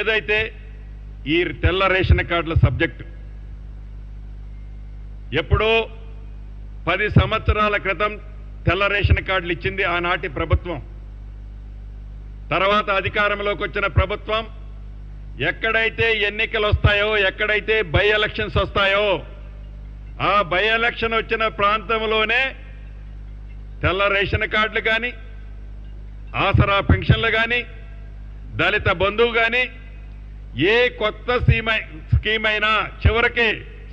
ఏదైతే ఈ తెల్ల రేషన్ కార్డుల సబ్జెక్టు ఎప్పుడో 10 సంవత్సరాల క్రితం తెల్ల రేషన్ కార్డులు ఇచ్చింది ఆనాటి ప్రభుత్వం. తర్వాత అధికారంలోకి వచ్చిన ప్రభుత్వం ఎక్కడైతే ఎన్నికలు వస్తాయో, ఎక్కడైతే బై ఎలక్షన్స్ వస్తాయో, ఆ బై ఎలక్షన్ వచ్చిన ప్రాంతంలోనే తెల్ల రేషన్ కార్డులు కానీ, ఆసరా పెన్షన్లు కానీ, దళిత బంధువు కానీ, ఏ కొత్త స్కీమ్ అయినా, చివరికి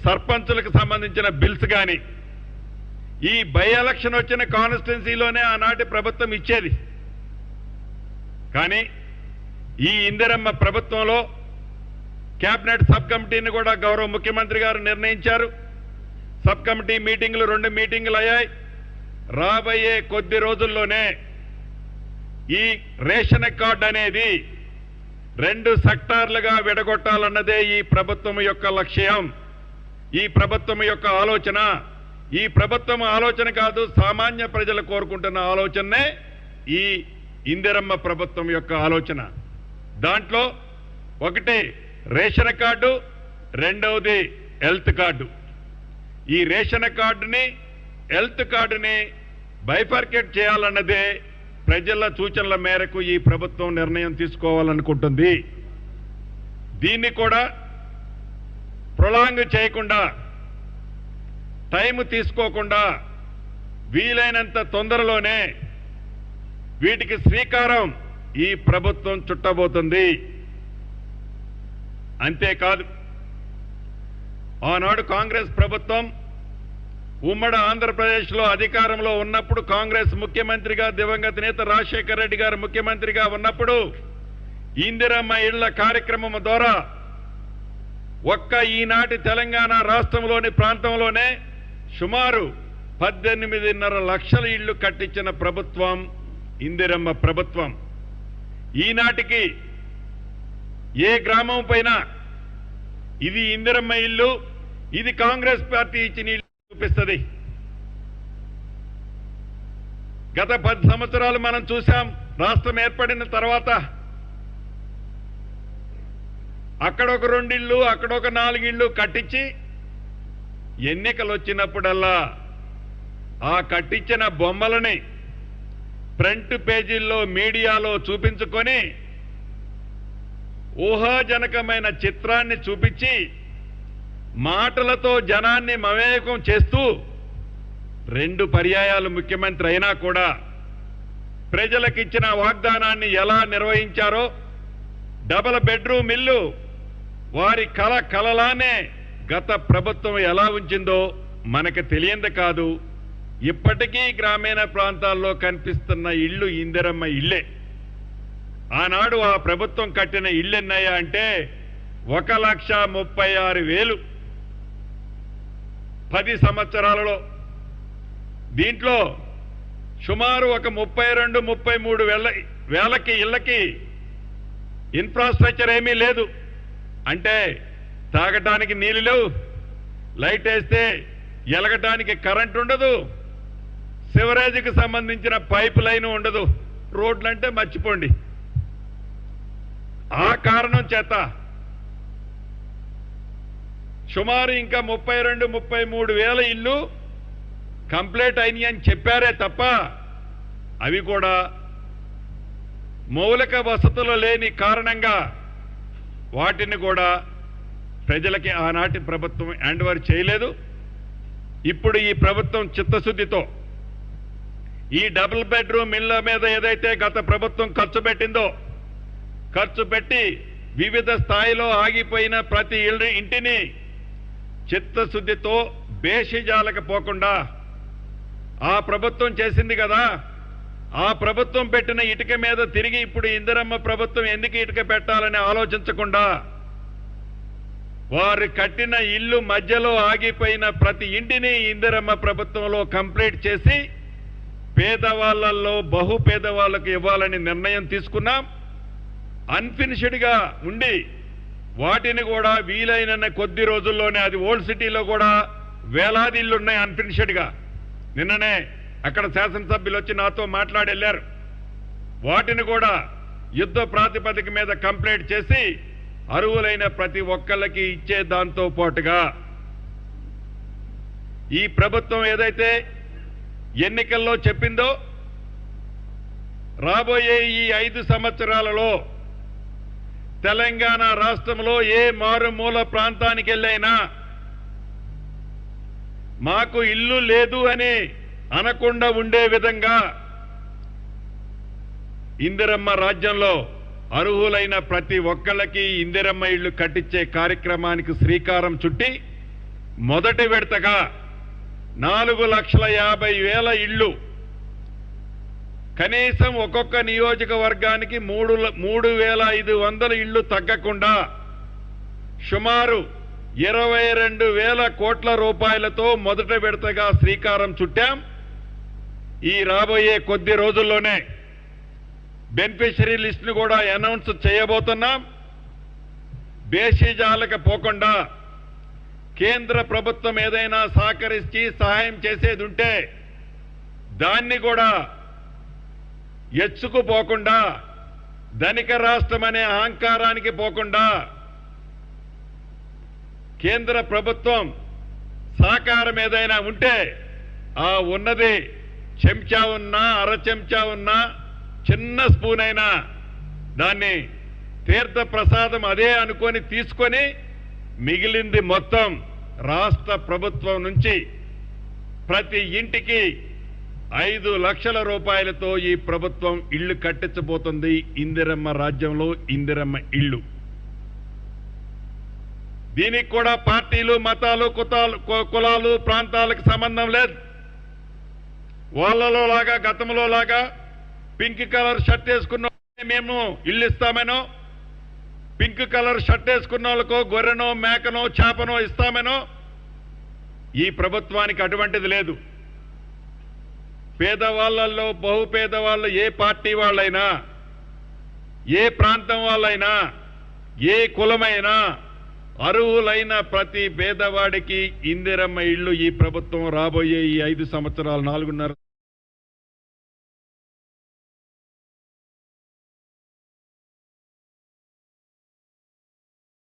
సర్పంచులకు సంబంధించిన బిల్స్ కానీ ఈ బై ఎలక్షన్ వచ్చిన కాన్స్టిట్యున్సీలోనే ఆనాటి ప్రభుత్వం ఇచ్చేది. కానీ ఈ ఇందిరమ్మ ప్రభుత్వంలో కేబినెట్ సబ్ కమిటీని కూడా గౌరవ ముఖ్యమంత్రి గారు నిర్ణయించారు. సబ్ కమిటీ మీటింగులు 2 మీటింగులు అయ్యాయి. రాబోయే కొద్ది రోజుల్లోనే ఈ రేషన్ కార్డు అనేది 2 సెక్టార్లుగా విడగొట్టాలన్నదే ఈ ప్రభుత్వం యొక్క లక్ష్యం, ఈ ప్రభుత్వం యొక్క ఆలోచన. ఈ ప్రభుత్వం ఆలోచన కాదు, సామాన్య ప్రజలు కోరుకుంటున్న ఆలోచనే ఈ ఇందిరమ్మ ప్రభుత్వం యొక్క ఆలోచన. దాంట్లో ఒకటి రేషన్ కార్డు, రెండవది హెల్త్ కార్డు. ఈ రేషన్ కార్డుని, హెల్త్ కార్డుని బైఫర్కేట్ చేయాలన్నదే ప్రజల సూచనల మేరకు ఈ ప్రభుత్వం నిర్ణయం తీసుకోవాలనుకుంటుంది. దీన్ని కూడా ప్రొలాంగ్ చేయకుండా, టైం తీసుకోకుండా వీలైనంత తొందరలోనే వీటికి శ్రీకారం ఈ ప్రభుత్వం చుట్టబోతుంది. అంతేకాదు, ఆనాడు కాంగ్రెస్ ప్రభుత్వం ఉమ్మడి ఆంధ్రప్రదేశ్లో అధికారంలో ఉన్నప్పుడు, కాంగ్రెస్ ముఖ్యమంత్రిగా దివంగత నేత రాజశేఖర రెడ్డి గారు ముఖ్యమంత్రిగా ఉన్నప్పుడు ఇందిరమ్మ ఇళ్ల కార్యక్రమం ద్వారా ఒక్క ఈనాటి తెలంగాణ రాష్ట్రంలోని ప్రాంతంలోనే సుమారు 18.5 లక్షల ఇళ్లు కట్టించిన ప్రభుత్వం ఇందిరమ్మ ప్రభుత్వం. ఈనాటికి ఏ గ్రామం పైన ఇది ఇందిరమ్మ ఇల్లు, ఇది కాంగ్రెస్ పార్టీ ఇచ్చిన ఇల్లు చూపిస్తుంది. గత 10 సంవత్సరాలు మనం చూసాం. రాష్ట్రం ఏర్పడిన తర్వాత అక్కడొక 2 ఇళ్ళు, అక్కడొక 4 ఇళ్ళు కట్టించి ఎన్నికలు వచ్చినప్పుడల్లా ఆ కట్టించిన బొమ్మలని ఫ్రంట్ పేజీల్లో మీడియాలో చూపించుకొని ఊహాజనకమైన చిత్రాన్ని చూపించి మాటలతో జనాన్ని మమేకం చేస్తూ 2 పర్యాయాలు ముఖ్యమంత్రి అయినా కూడా ప్రజలకిచ్చిన వాగ్దానాన్ని ఎలా నిర్వహించారో, డబుల్ బెడ్రూమ్ ఇల్లు వారి కలలానే గత ప్రభుత్వం ఎలా ఉంచిందో మనకు తెలియంది కాదు. ఇప్పటికీ గ్రామీణ ప్రాంతాల్లో కనిపిస్తున్న ఇళ్ళు ఇందిరమ్మ ఇళ్లే. ఆనాడు ఆ ప్రభుత్వం కట్టిన ఇళ్ళు ఎన్నయ్యా అంటే 1,36,000. 10 సంవత్సరాలలో దీంట్లో సుమారు ఒక 32-33 వేలకి ఇళ్లకి ఇన్ఫ్రాస్ట్రక్చర్ ఏమీ లేదు. అంటే తాగటానికి నీళ్లు లేవు, లైట్ వేస్తే ఎలగటానికి కరెంట్ ఉండదు, సివరేజ్కి సంబంధించిన పైప్ లైన్ ఉండదు, రోడ్లంటే మర్చిపోండి. ఆ కారణం చేత సుమారు ఇంకా 32-33 వేల ఇళ్ళు కంప్లీట్ అయినాయి అని చెప్పారే తప్ప అవి కూడా మౌలిక వసతులు లేని కారణంగా వాటిని కూడా ప్రజలకి ఆనాటి ప్రభుత్వం హ్యాండ్ ఓవర్ చేయలేదు. ఇప్పుడు ఈ ప్రభుత్వం చిత్తశుద్ధితో ఈ డబుల్ బెడ్రూమ్ ఇళ్ల మీద ఏదైతే గత ప్రభుత్వం ఖర్చు పెట్టిందో, ఖర్చు పెట్టి వివిధ స్థాయిలో ఆగిపోయిన ప్రతి ఇంటిని చిత్తశుద్ధితో బేషిజాలకు పోకుండా ఆ ప్రభుత్వం చేసింది కదా, ఆ ప్రభుత్వం పెట్టిన ఇటుక మీద తిరిగి ఇప్పుడు ఇందిరమ్మ ప్రభుత్వం ఎందుకు ఇటుక పెట్టాలని ఆలోచించకుండా వారు కట్టిన ఇల్లు మధ్యలో ఆగిపోయిన ప్రతి ఇంటిని ఇందిరమ్మ ప్రభుత్వంలో కంప్లీట్ చేసి పేదవాళ్లలో బహు పేదవాళ్లకు ఇవ్వాలని నిర్ణయం తీసుకున్నాం. అన్ఫినిష్డ్గా ఉండి వాటిని కూడా వీలైన కొద్ది రోజుల్లోనే, అది ఓల్డ్ సిటీలో కూడా వేలాది ఇళ్ళు ఉన్నాయి అన్ఫినిష్డ్గా. నిన్ననే అక్కడ శాసనసభ్యులు వచ్చి నాతో మాట్లాడి వెళ్ళారు. వాటిని కూడా యుద్ధ ప్రాతిపదిక మీద కంప్లీట్ చేసి అర్హులైన ప్రతి ఒక్కళ్ళకి ఇచ్చే దాంతో పాటుగా ఈ ప్రభుత్వం ఏదైతే ఎన్నికల్లో చెప్పిందో రాబోయే ఈ 5 సంవత్సరాలలో తెలంగాణ రాష్ట్రంలో ఏ మారుమూల ప్రాంతానికి వెళ్ళైనా మాకు ఇల్లు లేదు అని అనకుండా ఉండే విధంగా ఇందిరమ్మ రాజ్యంలో అర్హులైన ప్రతి ఒక్కళ్ళకి ఇందిరమ్మ ఇళ్లు కట్టించే కార్యక్రమానికి శ్రీకారం చుట్టి మొదటి విడతగా 4,50,000 ఇళ్లు కనీసం ఒక్కొక్క నియోజకవర్గానికి 3,500 ఇళ్లు తగ్గకుండా సుమారు 22,000 కోట్ల రూపాయలతో మొదటి విడతగా శ్రీకారం చుట్టాం. ఈ రాబోయే కొద్ది రోజుల్లోనే బెనిఫిషరీ లిస్టును కూడా అనౌన్స్ చేయబోతున్నాం. బేషిజాలకు పోకుండా కేంద్ర ప్రభుత్వం ఏదైనా సహకరించి సహాయం చేసేది ఉంటే దాన్ని కూడా ఎచ్చుకుపోకుండా ధనిక రాష్ట్రం అనే అహంకారానికి పోకుండా కేంద్ర ప్రభుత్వం సహకారం ఏదైనా ఉంటే ఆ ఉన్నది చెంచా ఉన్నా అర చెంచా ఉన్నా చిన్న స్పూన్ అయినా దాన్ని తీర్థ ప్రసాదం అదే అనుకొని తీసుకొని మిగిలింది మొత్తం రాష్ట్ర ప్రభుత్వం నుంచి ప్రతి ఇంటికి 5 లక్షల రూపాయలతో ఈ ప్రభుత్వం ఇళ్లు కట్టించబోతుంది. ఇందిరమ్మ రాజ్యంలో ఇందిరమ్మ ఇళ్లు. దీనికి కూడా పార్టీలు మతాలు కులాలు ప్రాంతాలకు సంబంధం లేదు. వాళ్ళలో లాగా గతంలో లాగా పింక్ కలర్ షర్ట్ వేసుకున్న మేము ఇల్లు ఇస్తామనో పింక్ కలర్ షర్ట్ వేసుకున్న వాళ్ళకో గొర్రెనో మేకనో చేపనో ఇస్తామనో ఈ ప్రభుత్వానికి అటువంటిది లేదు. పేదవాళ్లలో బహుపేదవాళ్ళు ఏ పార్టీ వాళ్ళైనా ఏ ప్రాంతం వాళ్ళైనా ఏ కులమైనా అర్హులైన ప్రతి పేదవాడికి ఇందిరమ్మ ఇళ్లు ఈ ప్రభుత్వం రాబోయే ఈ 5 సంవత్సరాలు 4.5